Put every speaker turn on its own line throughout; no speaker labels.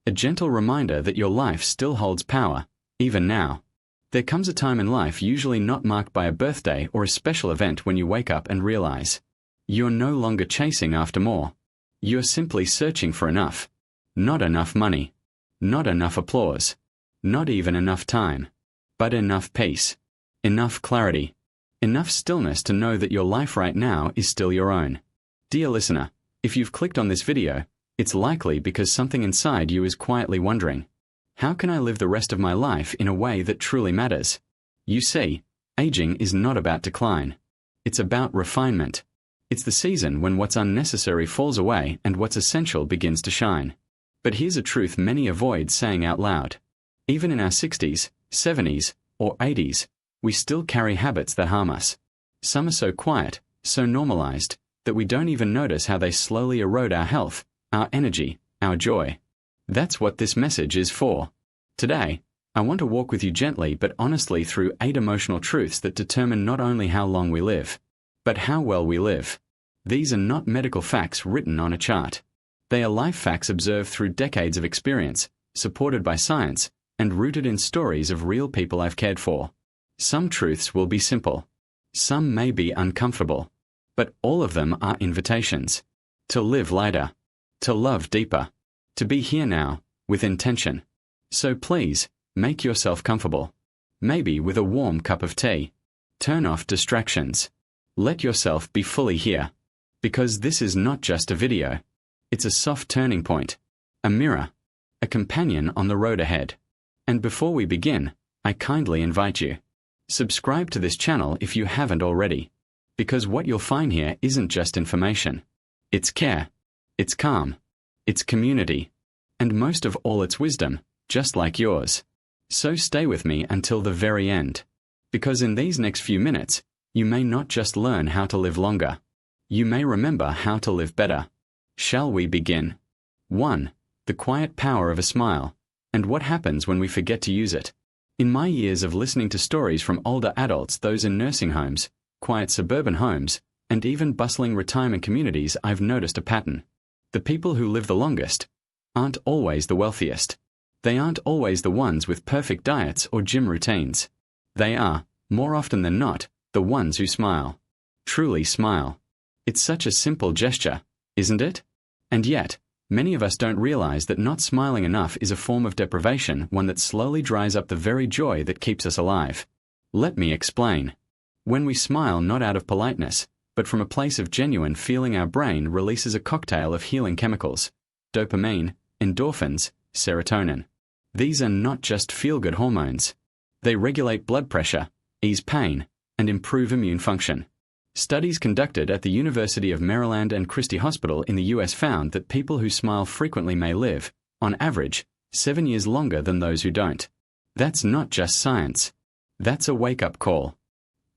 A gentle reminder that your life still holds power, even now. There comes a time in life usually not marked by a birthday or a special event when you wake up and realize you're no longer chasing after more. You're simply searching for enough. Not enough money. Not enough applause. Not even enough time. But enough peace. Enough clarity. Enough stillness to know that your life right now is still your own. Dear listener, if you've clicked on this video, it's likely because something inside you is quietly wondering, how can I live the rest of my life in a way that truly matters? You see, aging is not about decline. It's about refinement. It's the season when what's unnecessary falls away and what's essential begins to shine. But here's a truth many avoid saying out loud. Even in our 60s, 70s, or 80s, we still carry habits that harm us. Some are so quiet, so normalized, that we don't even notice how they slowly erode our health, our energy, our joy. That's what this message is for. Today, I want to walk with you gently but honestly through 8 emotional truths that determine not only how long we live, but how well we live. These are not medical facts written on a chart. They are life facts observed through decades of experience, supported by science, and rooted in stories of real people I've cared for. Some truths will be simple. Some may be uncomfortable. But all of them are invitations. To live lighter. To love deeper. To be here now, with intention. So please, make yourself comfortable. Maybe with a warm cup of tea. Turn off distractions. Let yourself be fully here. Because this is not just a video. It's a soft turning point. A mirror. A companion on the road ahead. And before we begin, I kindly invite you. Subscribe to this channel if you haven't already. Because what you'll find here isn't just information. It's care. It's calm. It's community. And most of all, it's wisdom, just like yours. So stay with me until the very end. Because in these next few minutes, you may not just learn how to live longer. You may remember how to live better. Shall we begin? 1. The quiet power of a smile, and what happens when we forget to use it. In my years of listening to stories from older adults, those in nursing homes, quiet suburban homes, and even bustling retirement communities, I've noticed a pattern. The people who live the longest aren't always the wealthiest. They aren't always the ones with perfect diets or gym routines. They are, more often than not, the ones who smile. Truly smile. It's such a simple gesture, isn't it? And yet, many of us don't realize that not smiling enough is a form of deprivation, one that slowly dries up the very joy that keeps us alive. Let me explain. When we smile not out of politeness, but from a place of genuine feeling, our brain releases a cocktail of healing chemicals: dopamine, endorphins, serotonin. These are not just feel-good hormones. They regulate blood pressure, ease pain, and improve immune function. Studies conducted at the University of Maryland and Christie Hospital in the US found that people who smile frequently may live, on average, 7 years longer than those who don't. That's not just science. That's a wake-up call.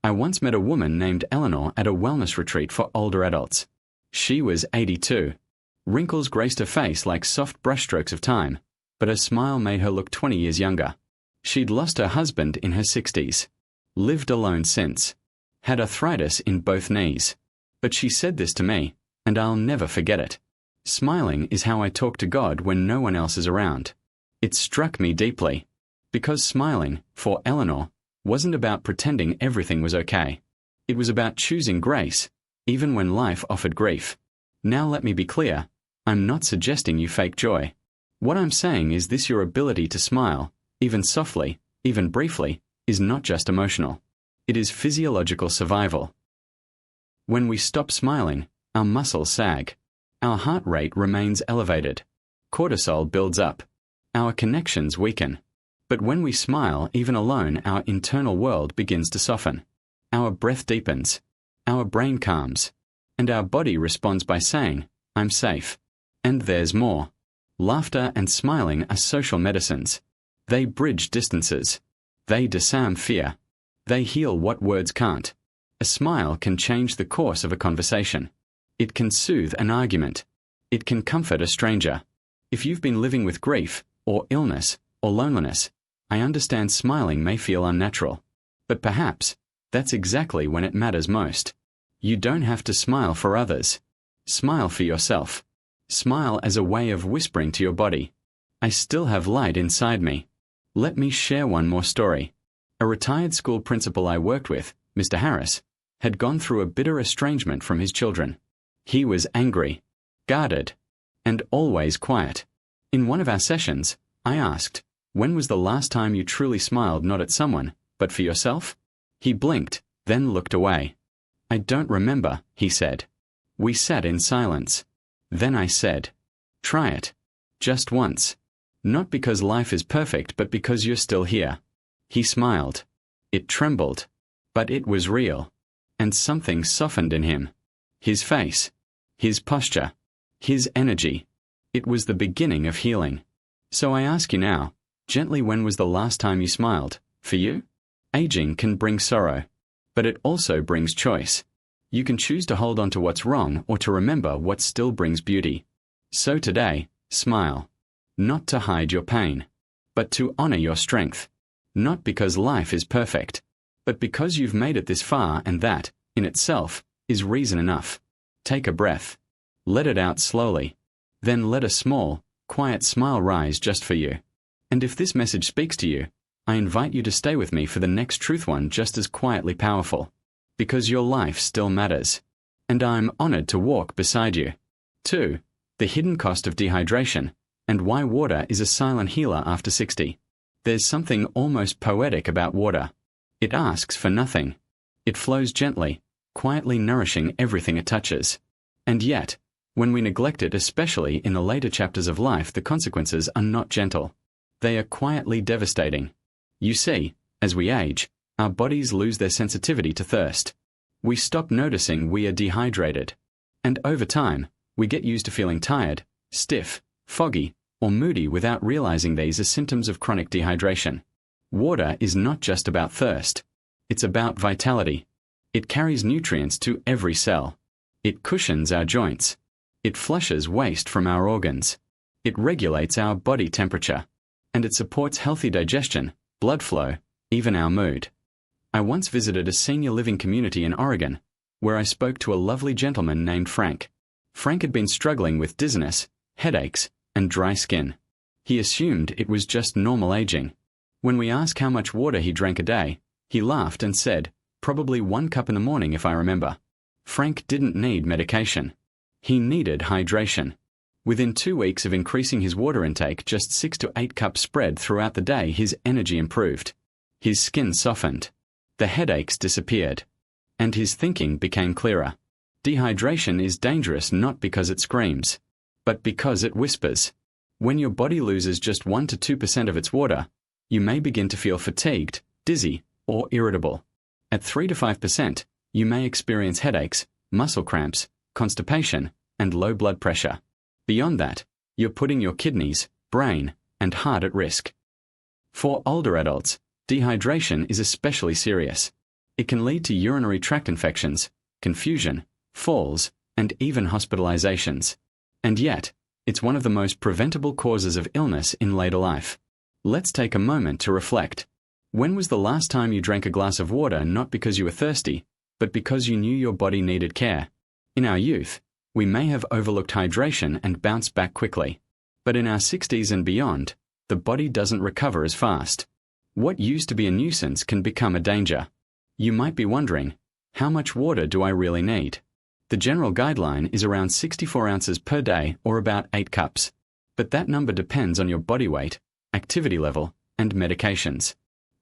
I once met a woman named Eleanor at a wellness retreat for older adults. She was 82. Wrinkles graced her face like soft brushstrokes of time, but her smile made her look 20 years younger. She'd lost her husband in her 60s. Lived alone since. Had arthritis in both knees. But she said this to me, and I'll never forget it. Smiling is how I talk to God when no one else is around. It struck me deeply. Because smiling, for Eleanor, wasn't about pretending everything was okay. It was about choosing grace, even when life offered grief. Now let me be clear, I'm not suggesting you fake joy. What I'm saying is this: your ability to smile, even softly, even briefly, is not just emotional. It is physiological survival. When we stop smiling, our muscles sag. Our heart rate remains elevated. Cortisol builds up. Our connections weaken. But when we smile, even alone, our internal world begins to soften. Our breath deepens. Our brain calms. And our body responds by saying, I'm safe. And there's more. Laughter and smiling are social medicines. They bridge distances. They disarm fear. They heal what words can't. A smile can change the course of a conversation. It can soothe an argument. It can comfort a stranger. If you've been living with grief, or illness, or loneliness, I understand smiling may feel unnatural. But perhaps, that's exactly when it matters most. You don't have to smile for others. Smile for yourself. Smile as a way of whispering to your body, I still have light inside me. Let me share one more story. A retired school principal I worked with, Mr. Harris, had gone through a bitter estrangement from his children. He was angry, guarded, and always quiet. In one of our sessions, I asked, "When was the last time you truly smiled not at someone, but for yourself?" He blinked, then looked away. "I don't remember," he said. We sat in silence. Then I said, "Try it. Just once. Not because life is perfect, but because you're still here." He smiled. It trembled. But it was real. And something softened in him. His face. His posture. His energy. It was the beginning of healing. So I ask you now, gently, when was the last time you smiled, for you? Aging can bring sorrow. But it also brings choice. You can choose to hold on to what's wrong or to remember what still brings beauty. So today, smile. Not to hide your pain, but to honor your strength. Not because life is perfect, but because you've made it this far, and that, in itself, is reason enough. Take a breath. Let it out slowly. Then let a small, quiet smile rise just for you. And if this message speaks to you, I invite you to stay with me for the next truth, one just as quietly powerful. Because your life still matters. And I'm honored to walk beside you. 2. The hidden cost of dehydration, and why water is a silent healer after 60. There's something almost poetic about water. It asks for nothing. It flows gently, quietly nourishing everything it touches. And yet, when we neglect it, especially in the later chapters of life, the consequences are not gentle. They are quietly devastating. You see, as we age, our bodies lose their sensitivity to thirst. We stop noticing we are dehydrated. And over time, we get used to feeling tired, stiff, foggy, or moody without realizing these are symptoms of chronic dehydration. Water is not just about thirst. It's about vitality. It carries nutrients to every cell. It cushions our joints. It flushes waste from our organs. It regulates our body temperature. And it supports healthy digestion, blood flow, even our mood. I once visited a senior living community in Oregon, where I spoke to a lovely gentleman named Frank. Frank had been struggling with dizziness, headaches, and dry skin. He assumed it was just normal aging. When we asked how much water he drank a day, he laughed and said, "Probably 1 cup in the morning if I remember." Frank didn't need medication. He needed hydration. Within 2 weeks of increasing his water intake just 6 to 8 cups spread throughout the day, his energy improved. His skin softened. The headaches disappeared. And his thinking became clearer. Dehydration is dangerous not because it screams, but because it whispers. When your body loses just 1 to 2% of its water, you may begin to feel fatigued, dizzy, or irritable. At 3 to 5%, you may experience headaches, muscle cramps, constipation, and low blood pressure. Beyond that, you're putting your kidneys, brain, and heart at risk. For older adults, dehydration is especially serious. It can lead to urinary tract infections, confusion, falls, and even hospitalizations. And yet, it's one of the most preventable causes of illness in later life. Let's take a moment to reflect. When was the last time you drank a glass of water not because you were thirsty, but because you knew your body needed care? In our youth, we may have overlooked hydration and bounced back quickly. But in our 60s and beyond, the body doesn't recover as fast. What used to be a nuisance can become a danger. You might be wondering, how much water do I really need? The general guideline is around 64 ounces per day, or about 8 cups. But that number depends on your body weight, activity level, and medications.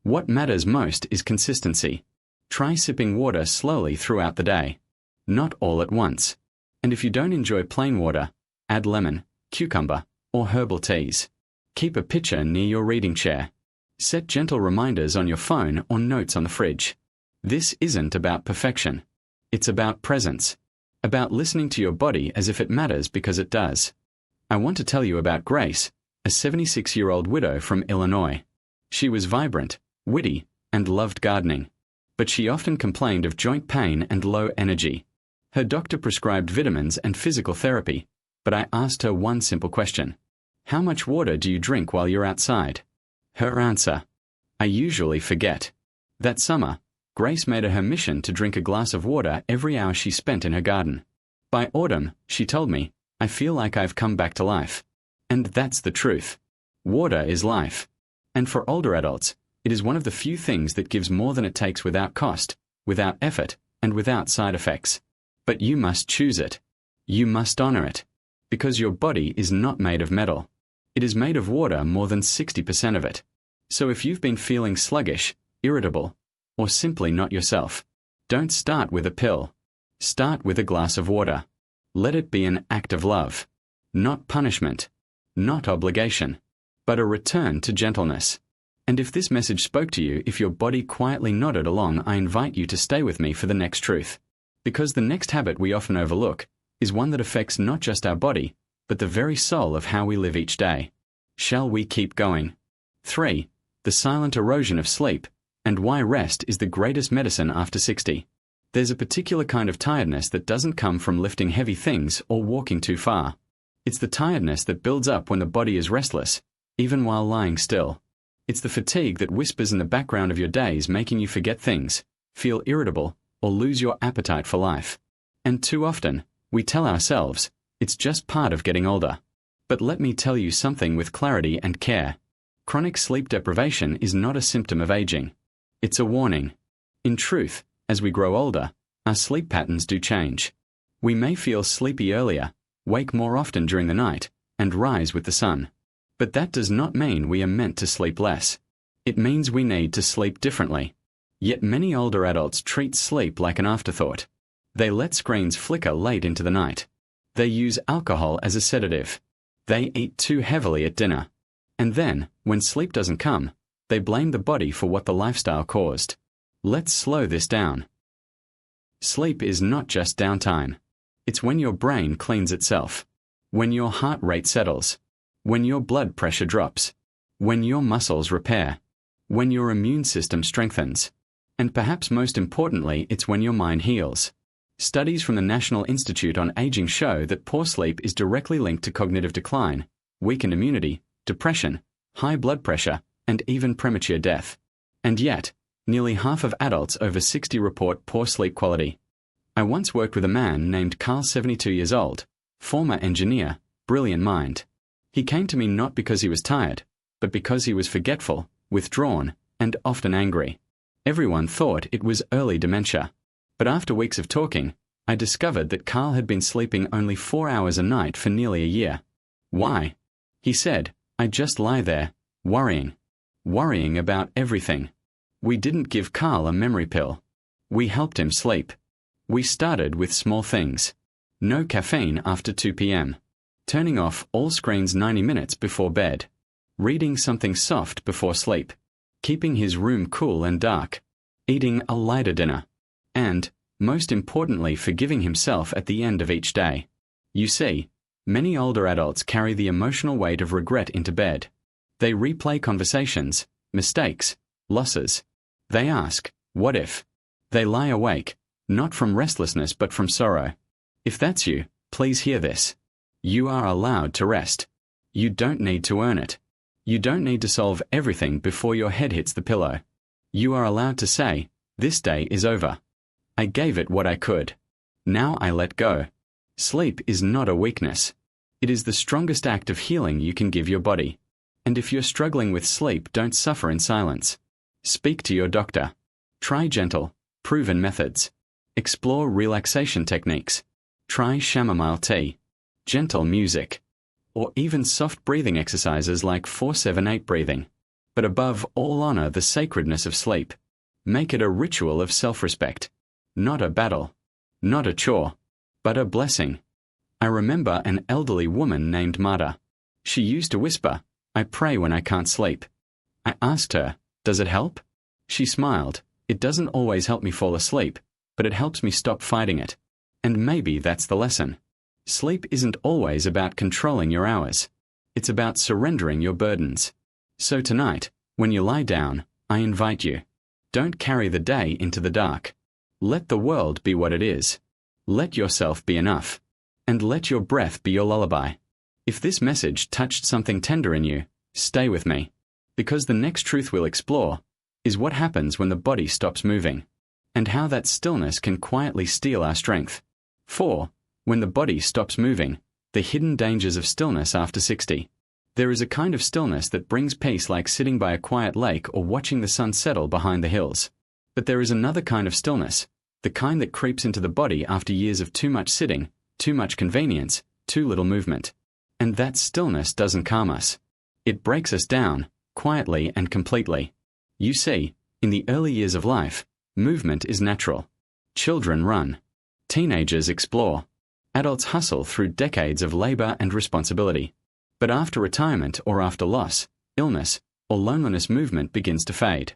What matters most is consistency. Try sipping water slowly throughout the day. Not all at once. And if you don't enjoy plain water, add lemon, cucumber, or herbal teas. Keep a pitcher near your reading chair. Set gentle reminders on your phone or notes on the fridge. This isn't about perfection. It's about presence. About listening to your body as if it matters because it does. I want to tell you about Grace, a 76-year-old widow from Illinois. She was vibrant, witty, and loved gardening. But she often complained of joint pain and low energy. Her doctor prescribed vitamins and physical therapy, but I asked her one simple question. How much water do you drink while you're outside? Her answer: I usually forget. That summer, Grace made it her mission to drink a glass of water every hour she spent in her garden. By autumn, she told me, I feel like I've come back to life. And that's the truth. Water is life. And for older adults, it is one of the few things that gives more than it takes without cost, without effort, and without side effects. But you must choose it. You must honor it. Because your body is not made of metal. It is made of water, more than 60% of it. So if you've been feeling sluggish, irritable, or simply not yourself, don't start with a pill. Start with a glass of water. Let it be an act of love. Not punishment. Not obligation. But a return to gentleness. And if this message spoke to you, if your body quietly nodded along, I invite you to stay with me for the next truth. Because the next habit we often overlook is one that affects not just our body, but the very soul of how we live each day. Shall we keep going? 3. The silent erosion of sleep, and why rest is the greatest medicine after 60. There's a particular kind of tiredness that doesn't come from lifting heavy things or walking too far. It's the tiredness that builds up when the body is restless, even while lying still. It's the fatigue that whispers in the background of your days, making you forget things, feel irritable, or lose your appetite for life. And too often, we tell ourselves, it's just part of getting older. But let me tell you something with clarity and care. Chronic sleep deprivation is not a symptom of aging. It's a warning. In truth, as we grow older, our sleep patterns do change. We may feel sleepy earlier, wake more often during the night, and rise with the sun. But that does not mean we are meant to sleep less. It means we need to sleep differently. Yet many older adults treat sleep like an afterthought. They let screens flicker late into the night. They use alcohol as a sedative. They eat too heavily at dinner. And then, when sleep doesn't come, they blame the body for what the lifestyle caused. Let's slow this down. Sleep is not just downtime. It's when your brain cleans itself. When your heart rate settles. When your blood pressure drops. When your muscles repair. When your immune system strengthens. And perhaps most importantly, it's when your mind heals. Studies from the National Institute on Aging show that poor sleep is directly linked to cognitive decline, weakened immunity, depression, high blood pressure, and even premature death. And yet, nearly half of adults over 60 report poor sleep quality. I once worked with a man named Carl, 72 years old, former engineer, brilliant mind. He came to me not because he was tired, but because he was forgetful, withdrawn, and often angry. Everyone thought it was early dementia. But after weeks of talking, I discovered that Carl had been sleeping only 4 hours a night for nearly a year. Why? He said, I just lie there, worrying about everything. We didn't give Carl a memory pill. We helped him sleep. We started with small things. No caffeine after 2 p.m. Turning off all screens 90 minutes before bed. Reading something soft before sleep. Keeping his room cool and dark. Eating a lighter dinner. And, most importantly, forgiving himself at the end of each day. You see, many older adults carry the emotional weight of regret into bed. They replay conversations, mistakes, losses. They ask, what if? They lie awake, not from restlessness but from sorrow. If that's you, please hear this. You are allowed to rest. You don't need to earn it. You don't need to solve everything before your head hits the pillow. You are allowed to say, this day is over. I gave it what I could. Now I let go. Sleep is not a weakness. It is the strongest act of healing you can give your body. And if you're struggling with sleep, don't suffer in silence. Speak to your doctor. Try gentle, proven methods. Explore relaxation techniques. Try chamomile tea, gentle music, or even soft breathing exercises like 4-7-8 breathing. But above all, honor the sacredness of sleep. Make it a ritual of self-respect. Not a battle. Not a chore. But a blessing. I remember an elderly woman named Marta. She used to whisper, I pray when I can't sleep. I asked her, does it help? She smiled, it doesn't always help me fall asleep, but it helps me stop fighting it. And maybe that's the lesson. Sleep isn't always about controlling your hours. It's about surrendering your burdens. So tonight, when you lie down, I invite you. Don't carry the day into the dark. Let the world be what it is. Let yourself be enough. And let your breath be your lullaby. If this message touched something tender in you, stay with me. Because the next truth we'll explore is what happens when the body stops moving, and how that stillness can quietly steal our strength. 4. When the body stops moving, the hidden dangers of stillness after 60. There is a kind of stillness that brings peace, like sitting by a quiet lake or watching the sun settle behind the hills. But there is another kind of stillness, the kind that creeps into the body after years of too much sitting, too much convenience, too little movement. And that stillness doesn't calm us. It breaks us down, quietly and completely. You see, in the early years of life, movement is natural. Children run. Teenagers explore. Adults hustle through decades of labor and responsibility. But after retirement or after loss, illness, or loneliness, movement begins to fade.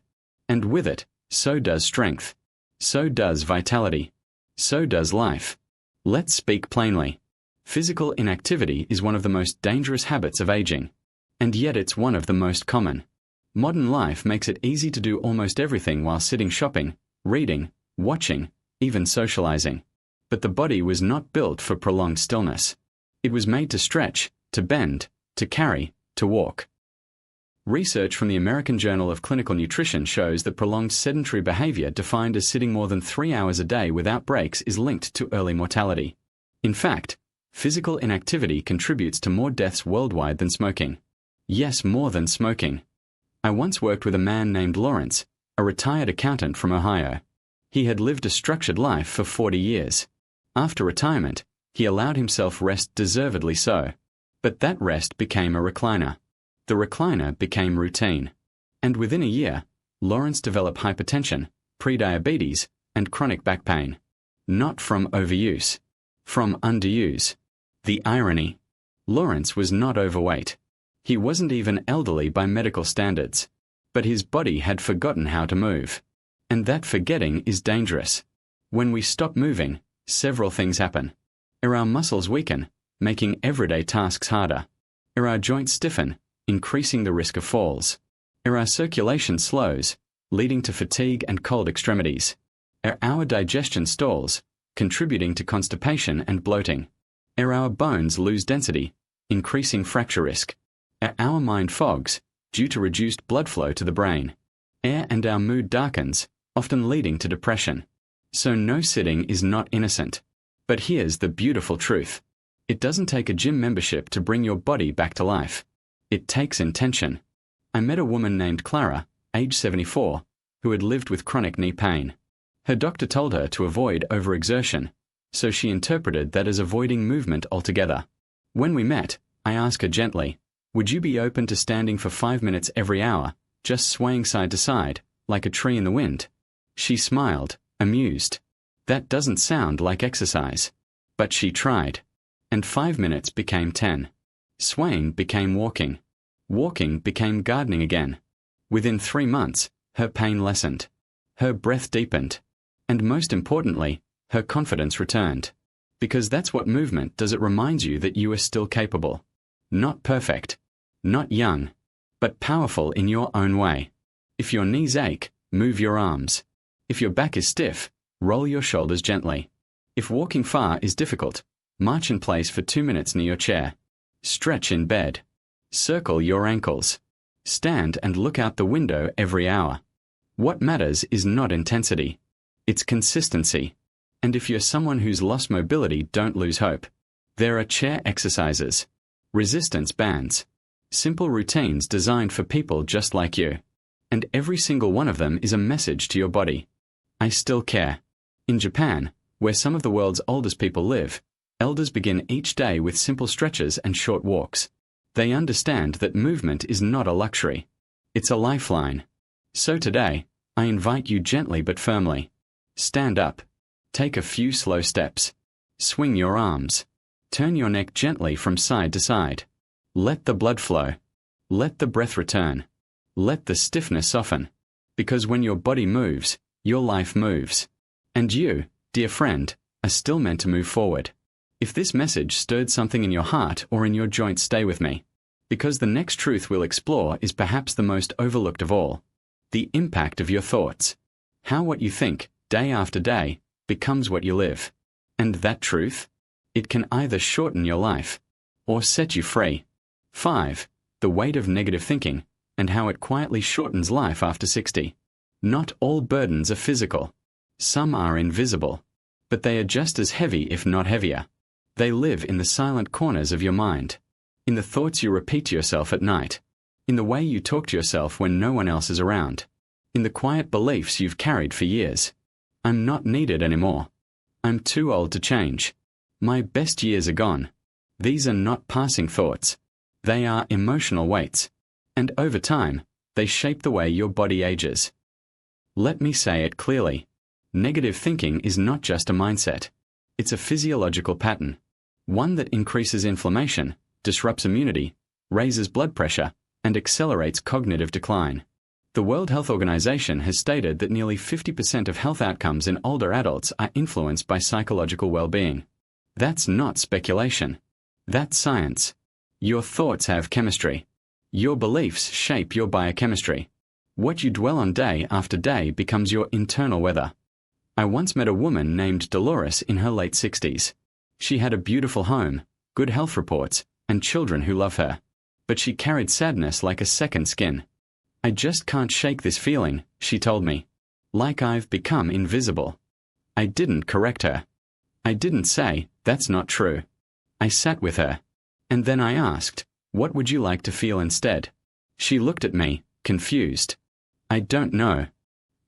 And with it, so does strength. So does vitality. So does life. Let's speak plainly. Physical inactivity is one of the most dangerous habits of aging. And yet it's one of the most common. Modern life makes it easy to do almost everything while sitting, shopping, reading, watching, even socializing. But the body was not built for prolonged stillness. It was made to stretch, to bend, to carry, to walk. Research from the American Journal of Clinical Nutrition shows that prolonged sedentary behavior, defined as sitting more than 3 hours a day without breaks, is linked to early mortality. In fact, physical inactivity contributes to more deaths worldwide than smoking. Yes, more than smoking. I once worked with a man named Lawrence, a retired accountant from Ohio. He had lived a structured life for 40 years. After retirement, he allowed himself rest, deservedly so. But that rest became a recliner. The recliner became routine. And within a year, Lawrence developed hypertension, prediabetes, and chronic back pain. Not from overuse. From underuse. The irony. Lawrence was not overweight. He wasn't even elderly by medical standards. But his body had forgotten how to move. And that forgetting is dangerous. When we stop moving, several things happen. Our muscles weaken, making everyday tasks harder. Our joints stiffen, increasing the risk of falls. Our circulation slows, leading to fatigue and cold extremities. Our digestion stalls, contributing to constipation and bloating. Our bones lose density, increasing fracture risk. Our mind fogs, due to reduced blood flow to the brain. And our mood darkens, often leading to depression. So no, sitting is not innocent. But here's the beautiful truth. It doesn't take a gym membership to bring your body back to life. It takes intention. I met a woman named Clara, age 74, who had lived with chronic knee pain. Her doctor told her to avoid overexertion, so she interpreted that as avoiding movement altogether. When we met, I asked her gently, "Would you be open to standing for 5 minutes every hour, just swaying side to side, like a tree in the wind?" She smiled, amused. That doesn't sound like exercise. But she tried. And 5 minutes became 10. Swaying became walking. Walking became gardening again. Within 3 months, her pain lessened. Her breath deepened. And most importantly, her confidence returned. Because that's what movement does. It reminds you that you are still capable. Not perfect. Not young. But powerful in your own way. If your knees ache, move your arms. If your back is stiff, roll your shoulders gently. If walking far is difficult, march in place for 2 minutes near your chair. Stretch in bed. Circle your ankles. Stand and look out the window every hour. What matters is not intensity. It's consistency. And if you're someone who's lost mobility, don't lose hope. There are chair exercises. Resistance bands. Simple routines designed for people just like you. And every single one of them is a message to your body. I still care. In Japan, where some of the world's oldest people live, elders begin each day with simple stretches and short walks. They understand that movement is not a luxury. It's a lifeline. So today, I invite you gently but firmly. Stand up. Take a few slow steps. Swing your arms. Turn your neck gently from side to side. Let the blood flow. Let the breath return. Let the stiffness soften. Because when your body moves, your life moves. And you, dear friend, are still meant to move forward. If this message stirred something in your heart or in your joints, stay with me. Because the next truth we'll explore is perhaps the most overlooked of all. The impact of your thoughts. How what you think, day after day, becomes what you live. And that truth? It can either shorten your life or set you free. 5. The weight of negative thinking and how it quietly shortens life after 60. Not all burdens are physical. Some are invisible. But they are just as heavy, if not heavier. They live in the silent corners of your mind. in the thoughts you repeat to yourself at night, in the way you talk to yourself when no one else is around, in the quiet beliefs you've carried for years. I'm not needed anymore. I'm too old to change. My best years are gone. These are not passing thoughts. They are emotional weights. And over time, they shape the way your body ages. Let me say it clearly. Negative thinking is not just a mindset. It's a physiological pattern. One that increases inflammation, disrupts immunity, raises blood pressure, and accelerates cognitive decline. The World Health Organization has stated that nearly 50% of health outcomes in older adults are influenced by psychological well-being. That's not speculation. That's science. Your thoughts have chemistry. Your beliefs shape your biochemistry. What you dwell on day after day becomes your internal weather. I once met a woman named Dolores in her late 60s. She had a beautiful home, good health reports, and children who love her. But she carried sadness like a second skin. I just can't shake this feeling, she told me. Like I've become invisible. I didn't correct her. I didn't say, that's not true. I sat with her. And then I asked, what would you like to feel instead? She looked at me, confused. I don't know.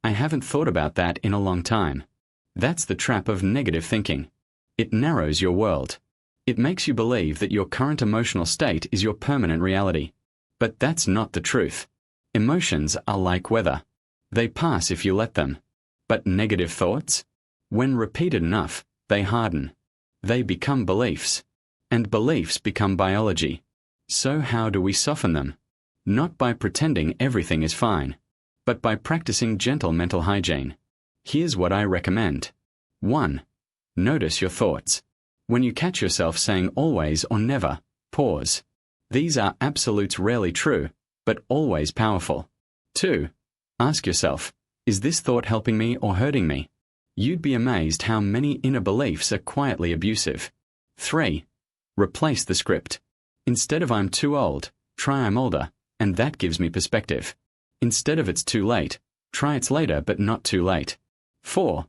I haven't thought about that in a long time. That's the trap of negative thinking. It narrows your world. It makes you believe that your current emotional state is your permanent reality. But that's not the truth. Emotions are like weather. They pass if you let them. But negative thoughts? When repeated enough, they harden. They become beliefs. And beliefs become biology. So how do we soften them? Not by pretending everything is fine, but by practicing gentle mental hygiene. Here's what I recommend. 1. Notice your thoughts. When you catch yourself saying always or never, pause. These are absolutes, rarely true, but always powerful. 2. Ask yourself, is this thought helping me or hurting me? You'd be amazed how many inner beliefs are quietly abusive. 3. Replace the script. Instead of I'm too old, try I'm older, and that gives me perspective. Instead of it's too late, try it's later but not too late. 4.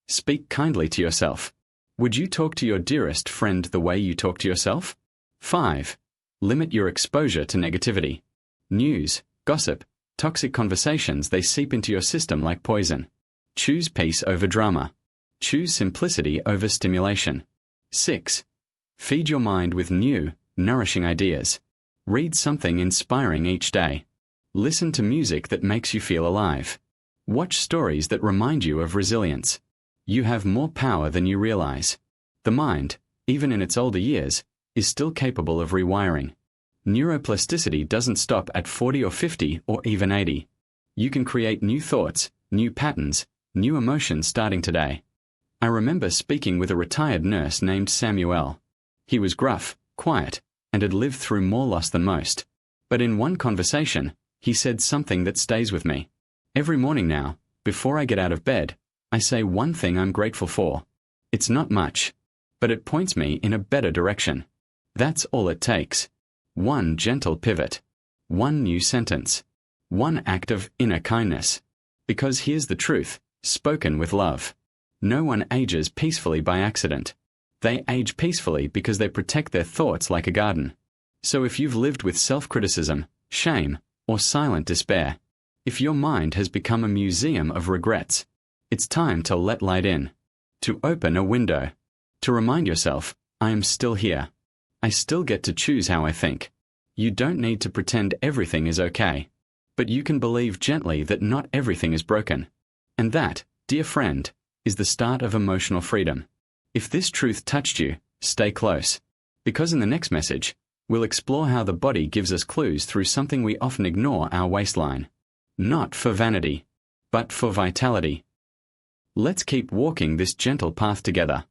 Speak kindly to yourself. Would you talk to your dearest friend the way you talk to yourself? 5. Limit your exposure to negativity. News, gossip, toxic conversations, they seep into your system like poison. Choose peace over drama. Choose simplicity over stimulation. 6. Feed your mind with new, nourishing ideas. Read something inspiring each day. Listen to music that makes you feel alive. Watch stories that remind you of resilience. You have more power than you realize. The mind, even in its older years, is still capable of rewiring. Neuroplasticity doesn't stop at 40 or 50 or even 80. You can create new thoughts, new patterns, new emotions starting today. I remember speaking with a retired nurse named Samuel. He was gruff, quiet, and had lived through more loss than most. But in one conversation, he said something that stays with me. Every morning now, before I get out of bed, I say one thing I'm grateful for. It's not much, but it points me in a better direction. That's all it takes. One gentle pivot. One new sentence. One act of inner kindness. Because here's the truth, spoken with love. No one ages peacefully by accident. They age peacefully because they protect their thoughts like a garden. So if you've lived with self-criticism, shame, or silent despair, if your mind has become a museum of regrets, it's time to let light in. To open a window. To remind yourself, I am still here. I still get to choose how I think. You don't need to pretend everything is okay. But you can believe gently that not everything is broken. And that, dear friend, is the start of emotional freedom. If this truth touched you, stay close. Because in the next message, we'll explore how the body gives us clues through something we often ignore, our waistline. Not for vanity, but for vitality. Let's keep walking this gentle path together.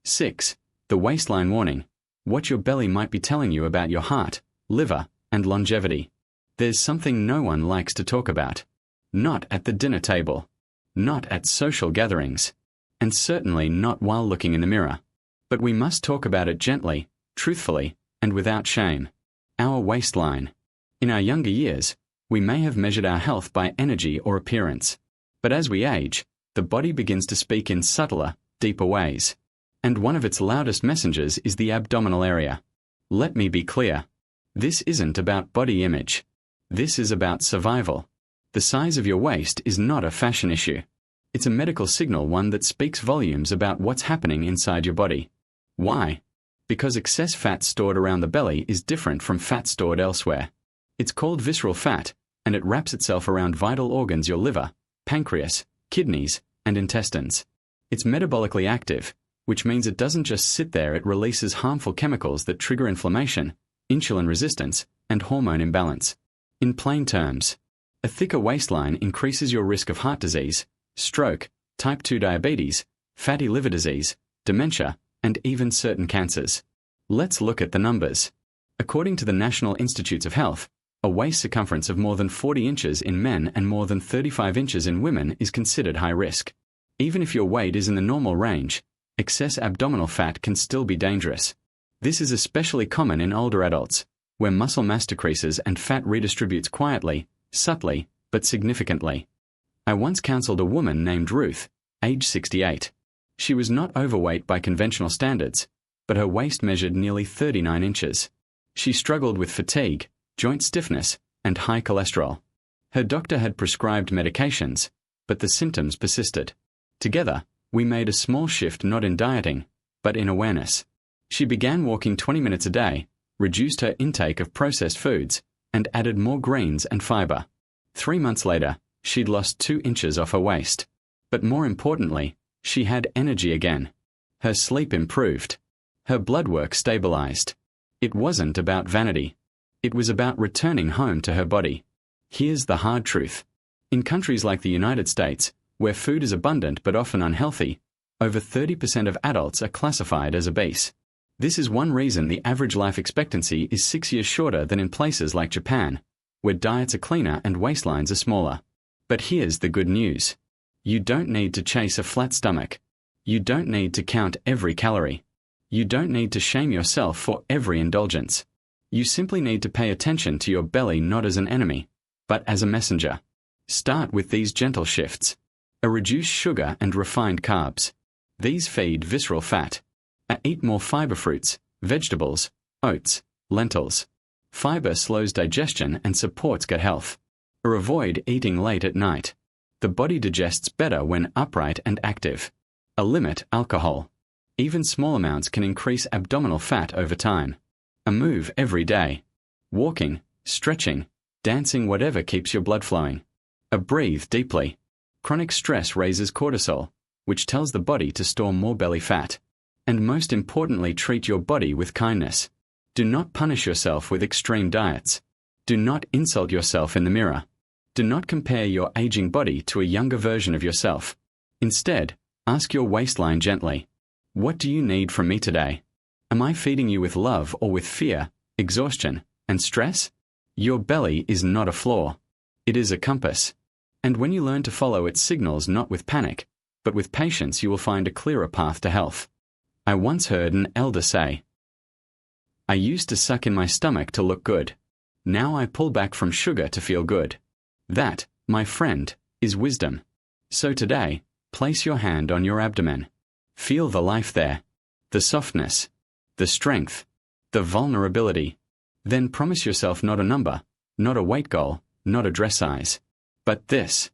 6. The waistline warning. What your belly might be telling you about your heart, liver, and longevity. There's something no one likes to talk about. Not at the dinner table. Not at social gatherings. And certainly not while looking in the mirror. But we must talk about it gently, truthfully, and without shame. Our waistline. In our younger years, we may have measured our health by energy or appearance. But as we age, the body begins to speak in subtler, deeper ways. And one of its loudest messengers is the abdominal area. Let me be clear. This isn't about body image. This is about survival. The size of your waist is not a fashion issue. It's a medical signal, one that speaks volumes about what's happening inside your body. Why? Because excess fat stored around the belly is different from fat stored elsewhere. It's called visceral fat, and it wraps itself around vital organs, your liver, pancreas, kidneys, and intestines. It's metabolically active, which means it doesn't just sit there. It releases harmful chemicals that trigger inflammation, insulin resistance, and hormone imbalance. In plain terms, a thicker waistline increases your risk of heart disease, stroke, type 2 diabetes, fatty liver disease, dementia, and even certain cancers. Let's look at the numbers. According to the National Institutes of Health, a waist circumference of more than 40 inches in men and more than 35 inches in women is considered high risk. Even if your weight is in the normal range, excess abdominal fat can still be dangerous. This is especially common in older adults, where muscle mass decreases and fat redistributes quietly, subtly, but significantly. I once counseled a woman named Ruth, age 68. She was not overweight by conventional standards, but her waist measured nearly 39 inches. She struggled with fatigue, joint stiffness, and high cholesterol. Her doctor had prescribed medications, but the symptoms persisted. Together, we made a small shift, not in dieting, but in awareness. She began walking 20 minutes a day, reduced her intake of processed foods, and added more greens and fiber. 3 months later, she'd lost 2 inches off her waist. But more importantly, she had energy again. Her sleep improved. Her blood work stabilized. It wasn't about vanity. It was about returning home to her body. Here's the hard truth. In countries like the United States, where food is abundant but often unhealthy, over 30% of adults are classified as obese. This is one reason the average life expectancy is 6 years shorter than in places like Japan, where diets are cleaner and waistlines are smaller. But here's the good news. You don't need to chase a flat stomach. You don't need to count every calorie. You don't need to shame yourself for every indulgence. You simply need to pay attention to your belly, not as an enemy, but as a messenger. Start with these gentle shifts. A reduced sugar and refined carbs. These feed visceral fat. Eat more fiber, fruits, vegetables, oats, lentils. Fiber slows digestion and supports gut health. Or avoid eating late at night. The body digests better when upright and active. Limit alcohol. Even small amounts can increase abdominal fat over time. Move every day. Walking, stretching, dancing, whatever keeps your blood flowing. Breathe deeply. Chronic stress raises cortisol, which tells the body to store more belly fat. And most importantly, treat your body with kindness. Do not punish yourself with extreme diets. Do not insult yourself in the mirror. Do not compare your aging body to a younger version of yourself. Instead, ask your waistline gently, what do you need from me today? Am I feeding you with love or with fear, exhaustion, and stress? Your belly is not a flaw. It is a compass. And when you learn to follow its signals not with panic, but with patience, you will find a clearer path to health. I once heard an elder say, I used to suck in my stomach to look good. Now I pull back from sugar to feel good. That, my friend, is wisdom. So today, place your hand on your abdomen. Feel the life there, the softness, the strength, the vulnerability. Then promise yourself not a number, not a weight goal, not a dress size, but this.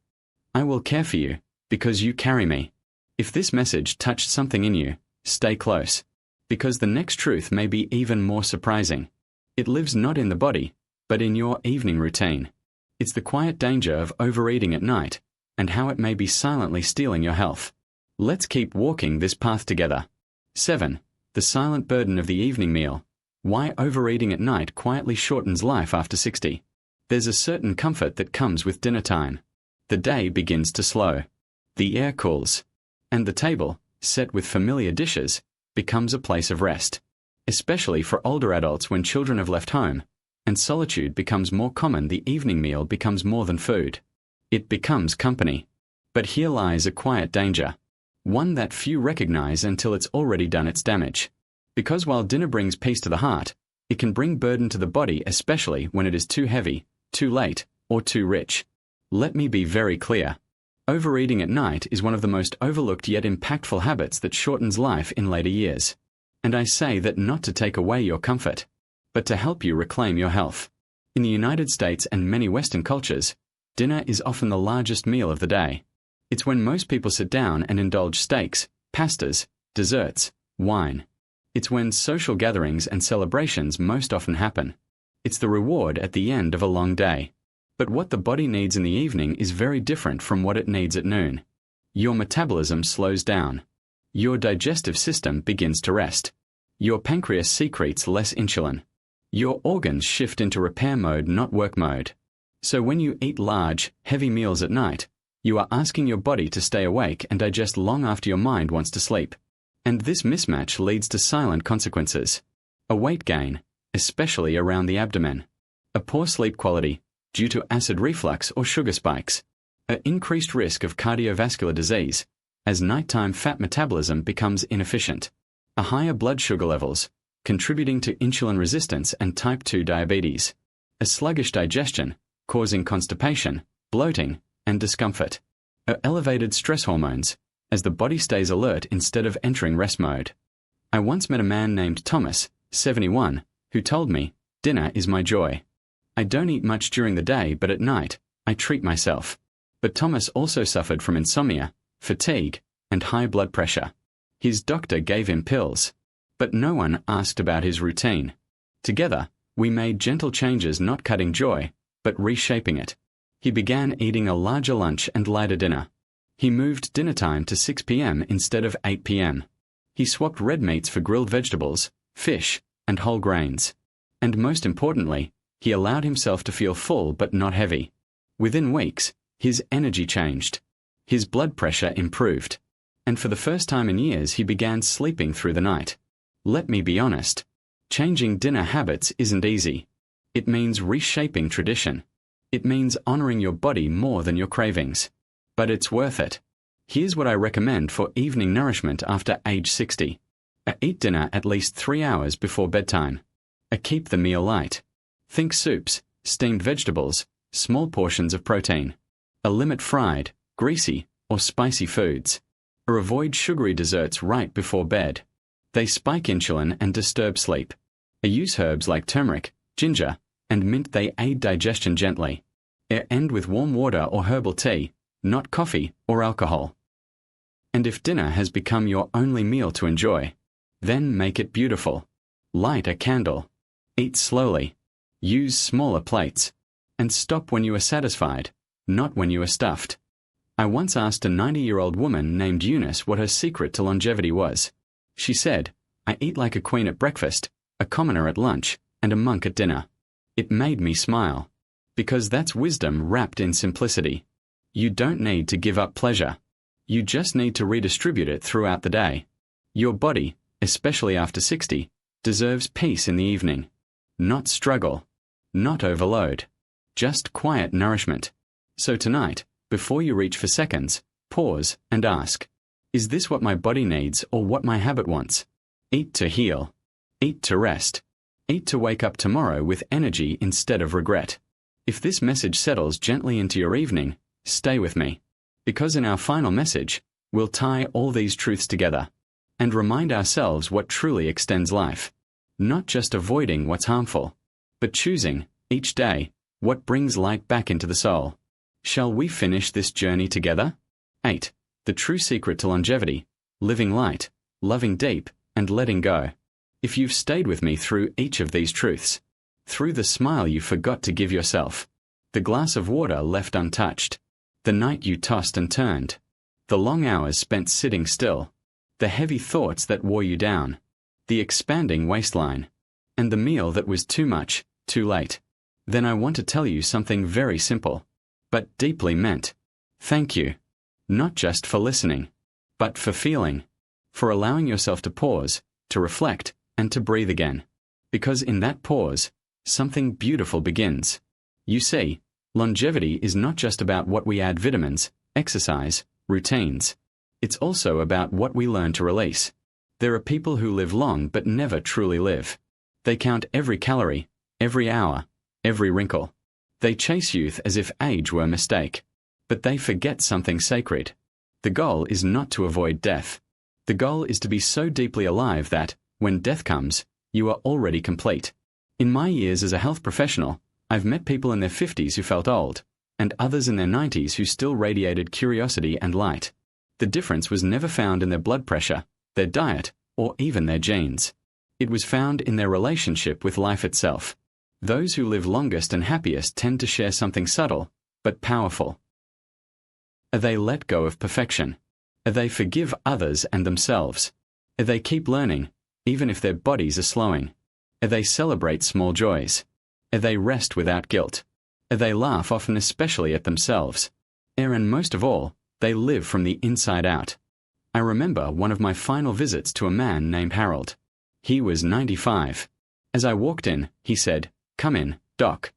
I will care for you, because you carry me. If this message touched something in you, stay close, because the next truth may be even more surprising. It lives not in the body, but in your evening routine. It's the quiet danger of overeating at night, and how it may be silently stealing your health. Let's keep walking this path together. 7. The silent burden of the evening meal. Why overeating at night quietly shortens life after 60. There's a certain comfort that comes with dinner time. The day begins to slow. The air cools. And the table, set with familiar dishes, becomes a place of rest. Especially for older adults when children have left home, and solitude becomes more common, the evening meal becomes more than food. It becomes company. But here lies a quiet danger. One that few recognize until it's already done its damage. Because while dinner brings peace to the heart, it can bring burden to the body, especially when it is too heavy, too late, or too rich. Let me be very clear. Overeating at night is one of the most overlooked yet impactful habits that shortens life in later years. And I say that not to take away your comfort, but to help you reclaim your health. In the United States and many Western cultures, dinner is often the largest meal of the day. It's when most people sit down and indulge steaks, pastas, desserts, wine. It's when social gatherings and celebrations most often happen. It's the reward at the end of a long day. But what the body needs in the evening is very different from what it needs at noon. Your metabolism slows down. Your digestive system begins to rest. Your pancreas secretes less insulin. Your organs shift into repair mode, not work mode. So when you eat large, heavy meals at night, you are asking your body to stay awake and digest long after your mind wants to sleep. And this mismatch leads to silent consequences. A weight gain, especially around the abdomen. A poor sleep quality, due to acid reflux or sugar spikes. An increased risk of cardiovascular disease, as nighttime fat metabolism becomes inefficient. A higher blood sugar levels, contributing to insulin resistance and type 2 diabetes. A sluggish digestion, causing constipation, bloating, and discomfort. A elevated stress hormones, as the body stays alert instead of entering rest mode. I once met a man named Thomas, 71, who told me, "Dinner is my joy. I don't eat much during the day, but at night, I treat myself." But Thomas also suffered from insomnia, fatigue, and high blood pressure. His doctor gave him pills, but no one asked about his routine. Together, we made gentle changes, not cutting joy, but reshaping it. He began eating a larger lunch and lighter dinner. He moved dinner time to 6 p.m. instead of 8 p.m. He swapped red meats for grilled vegetables, fish, and whole grains. And most importantly, he allowed himself to feel full but not heavy. Within weeks, his energy changed. His blood pressure improved. And for the first time in years, he began sleeping through the night. Let me be honest. Changing dinner habits isn't easy. It means reshaping tradition. It means honoring your body more than your cravings. But it's worth it. Here's what I recommend for evening nourishment after age 60. Eat dinner at least 3 hours before bedtime. Keep the meal light. Think soups, steamed vegetables, small portions of protein. Limit fried, greasy, or spicy foods. Avoid sugary desserts right before bed. They spike insulin and disturb sleep. Use herbs like turmeric, ginger, and mint. They aid digestion gently. End with warm water or herbal tea, not coffee or alcohol. And if dinner has become your only meal to enjoy, then make it beautiful. Light a candle. Eat slowly. Use smaller plates. And stop when you are satisfied, not when you are stuffed. I once asked a 90-year-old woman named Eunice what her secret to longevity was. She said, "I eat like a queen at breakfast, a commoner at lunch, and a monk at dinner." It made me smile. Because that's wisdom wrapped in simplicity. You don't need to give up pleasure. You just need to redistribute it throughout the day. Your body, especially after 60, deserves peace in the evening. Not struggle. Not overload. Just quiet nourishment. So tonight, before you reach for seconds, pause and ask, is this what my body needs or what my habit wants? Eat to heal. Eat to rest. Eat to wake up tomorrow with energy instead of regret. If this message settles gently into your evening, stay with me. Because in our final message, we'll tie all these truths together and remind ourselves what truly extends life. Not just avoiding what's harmful, but choosing, each day, what brings light back into the soul. Shall we finish this journey together? 8. The true secret to longevity: living light, loving deep, and letting go. If you've stayed with me through each of these truths, through the smile you forgot to give yourself, the glass of water left untouched, the night you tossed and turned, the long hours spent sitting still, the heavy thoughts that wore you down, the expanding waistline, and the meal that was too much, too late, then I want to tell you something very simple, but deeply meant. Thank you. Not just for listening, but for feeling, for allowing yourself to pause, to reflect, and to breathe again. Because in that pause, something beautiful begins. You see, longevity is not just about what we add: vitamins, exercise, routines. It's also about what we learn to release. There are people who live long but never truly live. They count every calorie, every hour, every wrinkle. They chase youth as if age were a mistake. But they forget something sacred. The goal is not to avoid death. The goal is to be so deeply alive that, when death comes, you are already complete. In my years as a health professional, I've met people in their 50s who felt old, and others in their 90s who still radiated curiosity and light. The difference was never found in their blood pressure, their diet, or even their genes. It was found in their relationship with life itself. Those who live longest and happiest tend to share something subtle, but powerful. They let go of perfection. They forgive others and themselves. They keep learning, even if their bodies are slowing. They celebrate small joys. They rest without guilt. They laugh often, especially at themselves. And most of all, they live from the inside out. I remember one of my final visits to a man named Harold. He was 95. As I walked in, he said, "Come in, Doc.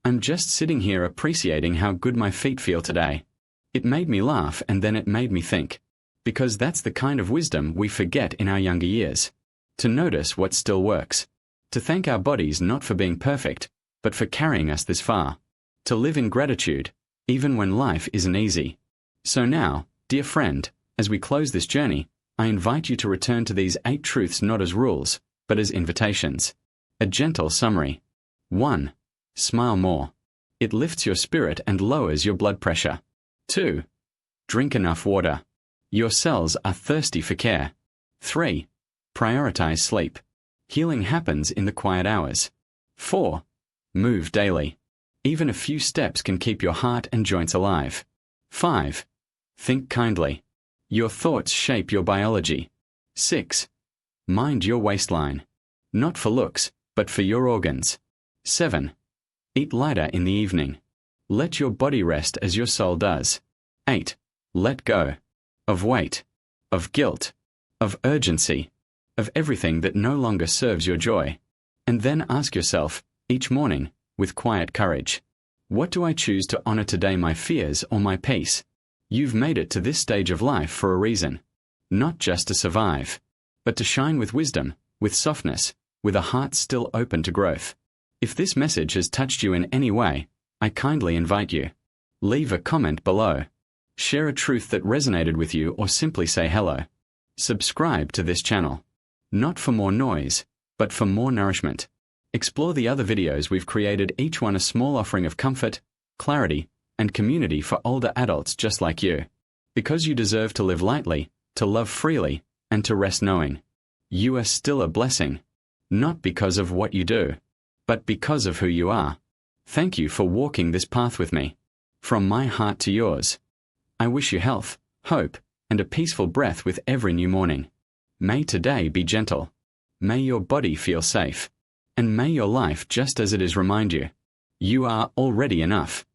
I'm just sitting here appreciating how good my feet feel today." It made me laugh, and then it made me think. Because that's the kind of wisdom we forget in our younger years. To notice what still works. To thank our bodies not for being perfect, but for carrying us this far. To live in gratitude, even when life isn't easy. So now, dear friend, as we close this journey, I invite you to return to these 8 truths not as rules, but as invitations. A gentle summary. 1. Smile more. It lifts your spirit and lowers your blood pressure. 2. Drink enough water. Your cells are thirsty for care. 3. Prioritize sleep. Healing happens in the quiet hours. 4. Move daily. Even a few steps can keep your heart and joints alive. 5. Think kindly. Your thoughts shape your biology. 6. Mind your waistline. Not for looks, but for your organs. 7. Eat lighter in the evening. Let your body rest as your soul does. 8. Let go. Of weight. Of guilt. Of urgency. Of everything that no longer serves your joy. And then ask yourself, each morning, with quiet courage, what do I choose to honor today, my fears or my peace? You've made it to this stage of life for a reason. Not just to survive, but to shine with wisdom, with softness, with a heart still open to growth. If this message has touched you in any way, I kindly invite you. Leave a comment below. Share a truth that resonated with you, or simply say hello. Subscribe to this channel. Not for more noise, but for more nourishment. Explore the other videos we've created, each one a small offering of comfort, clarity, and community for older adults just like you. Because you deserve to live lightly, to love freely, and to rest knowing you are still a blessing. Not because of what you do, but because of who you are. Thank you for walking this path with me. From my heart to yours. I wish you health, hope, and a peaceful breath with every new morning. May today be gentle. May your body feel safe. And may your life just as it is remind you, you are already enough.